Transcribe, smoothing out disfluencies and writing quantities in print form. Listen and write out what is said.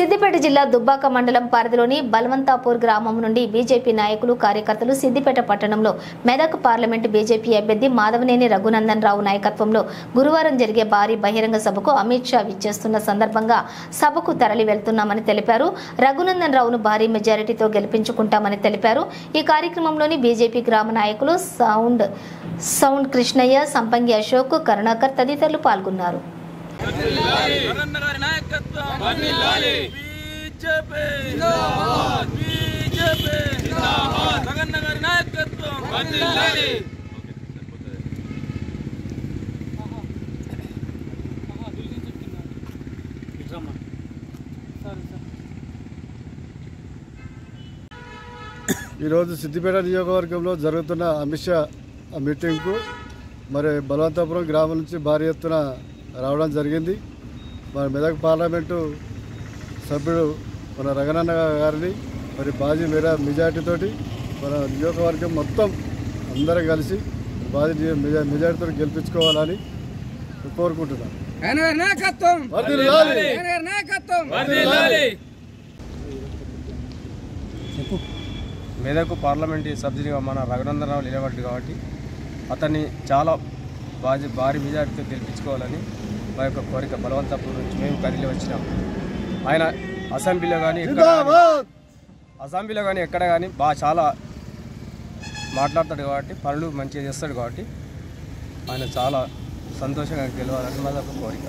సిద్దిపేట జిల్లా దుబ్బాక మండలం పరిధిలోని బల్వంతాపూర్ గ్రామం నుండి బీజేపీ నాయకులు కార్యకర్తలు సిద్దిపేట పట్టణంలో మెదక్ పార్లమెంటు బీజేపీ అభ్యర్థి మాధవనేని రఘునందన్ రావు నాయకత్వంలో గురువారం జరిగే భారీ బహిరంగ సభకు అమిత్ షా విచ్చేస్తున్న సందర్భంగా సభకు తరలి వెళ్తున్నామని తెలిపారు. రఘునందన్ రావును భారీ మెజారిటీతో గెలిపించుకుంటామని తెలిపారు. ఈ కార్యక్రమంలోని బీజేపీ గ్రామ నాయకులు సౌండ్ కృష్ణయ్య, సంపంగి అశోక్, కరుణాకర్ తదితరులు పాల్గొన్నారు. ఈరోజు సిద్దిపేట నియోజకవర్గంలో జరుగుతున్న అమిత్ షా మీటింగ్కు మరి బలవంతపురం గ్రామం నుంచి భారీ ఎత్తున రావడం జరిగింది. మరి మెదక్ పార్లమెంటు సభ్యుడు మన రఘునందన్ గారిని మరి భారీ మెజార్టీతోటి మన నియోజకవర్గం మొత్తం అందరం కలిసి భారీ మెజార్టీతో గెలిపించుకోవాలని కోరుకుంటున్నాను. మెదక్ పార్లమెంటు సభ్యునిగా మన రఘునందన్ రావు నిలబడ్డాడు కాబట్టి అతన్ని చాలా భారీ మెజార్టీతో గెలిపించుకోవాలని మా యొక్క కోరిక. బలవంతపూర్ నుంచి మేము కదిలి వచ్చినాం. ఆయన అసెంబ్లీలో కానీ ఎక్కడ కానీ చాలా మాట్లాడతాడు కాబట్టి, పనులు మంచిగా చేస్తాడు కాబట్టి ఆయన చాలా సంతోషంగా గెలవాలని మా యొక్క కోరిక.